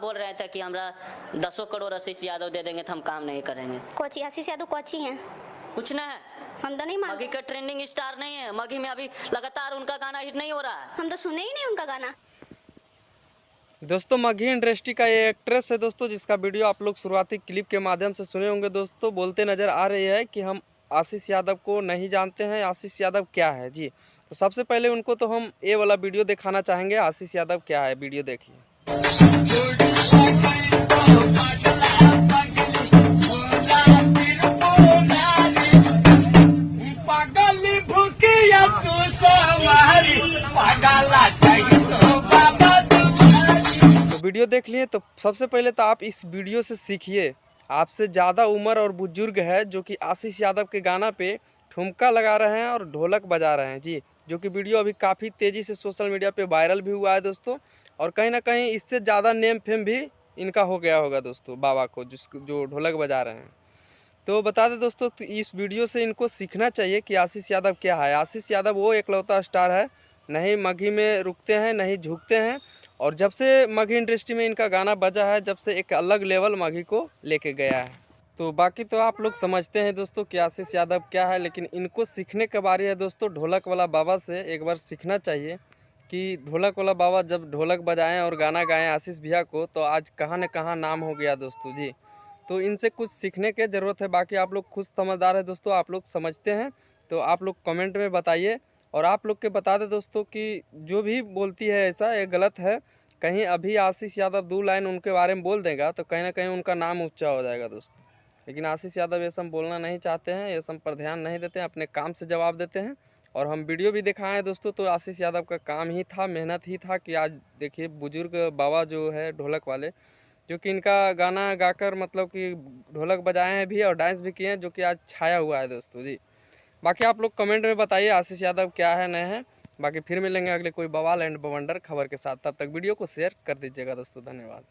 बोल रहे थे कि हमरा 10 करोड़ आशीष यादव दे देंगे तो हम काम नहीं करेंगे। कोची आशीष यादव कोची है? कुछ ना है, हम तो नहीं मानते। मगही का ट्रेंडिंग स्टार नहीं है, मगही में अभी लगातार उनका गाना हिट नहीं हो रहा है। हम तो सुने ही नहीं उनका गाना। दोस्तों मगही इंडस्ट्री का ये एक्ट्रेस है दोस्तों, जिसका वीडियो आप लोग शुरुआती क्लिप के माध्यम से सुने होंगे दोस्तों। बोलते नजर आ रही है कि हम आशीष यादव को नहीं जानते हैं, आशीष यादव क्या है जी। तो सबसे पहले उनको तो हम ये वाला वीडियो दिखाना चाहेंगे, आशीष यादव क्या है, वीडियो देखिए। वीडियो देख लिए तो सबसे पहले तो आप इस वीडियो से सीखिए। आपसे ज़्यादा उम्र और बुजुर्ग है जो कि आशीष यादव के गाना पे ठुमका लगा रहे हैं और ढोलक बजा रहे हैं जी, जो कि वीडियो अभी काफ़ी तेज़ी से सोशल मीडिया पे वायरल भी हुआ है दोस्तों। और कहीं ना कहीं इससे ज़्यादा नेम फेम भी इनका हो गया होगा दोस्तों, बाबा को जो ढोलक बजा रहे हैं। तो बता दें दोस्तों, तो इस वीडियो से इनको सीखना चाहिए कि आशीष यादव क्या है। आशीष यादव वो एकलौता स्टार है, नहीं मगही में रुकते हैं, नहीं झुकते हैं। और जब से मगही इंडस्ट्री में इनका गाना बजा है, जब से एक अलग लेवल मगही को लेके गया है। तो बाकी तो आप लोग समझते हैं दोस्तों कि आशीष यादव क्या है, लेकिन इनको सीखने का बारी है दोस्तों। ढोलक वाला बाबा से एक बार सीखना चाहिए कि ढोलक वाला बाबा जब ढोलक बजाएं और गाना गाएं आशीष भैया को, तो आज कहाँ न कहाँ नाम हो गया दोस्तों जी। तो इनसे कुछ सीखने की ज़रूरत है। बाकी आप लोग खुद समझदार है दोस्तों, आप लोग समझते हैं तो आप लोग कमेंट में बताइए। और आप लोग के बता दें दोस्तों कि जो भी बोलती है ऐसा ये गलत है। कहीं अभी आशीष यादव 2 लाइन उनके बारे में बोल देगा तो कहीं ना कहीं उनका नाम ऊंचा हो जाएगा दोस्तों। लेकिन आशीष यादव ये सब बोलना नहीं चाहते हैं, ये सब पर ध्यान नहीं देते हैं, अपने काम से जवाब देते हैं। और हम वीडियो भी दिखाएं दोस्तों, तो आशीष यादव का काम ही था, मेहनत ही था कि आज देखिए बुजुर्ग बाबा जो है ढोलक वाले, जो कि इनका गाना गाकर मतलब कि ढोलक बजाए हैं भी और डांस भी किए हैं, जो कि आज छाया हुआ है दोस्तों जी। बाकी आप लोग कमेंट में बताइए आशीष यादव क्या है नहीं है। बाकी फिर मिलेंगे अगले कोई बवाल एंड बवंडर खबर के साथ, तब तक वीडियो को शेयर कर दीजिएगा दोस्तों। धन्यवाद।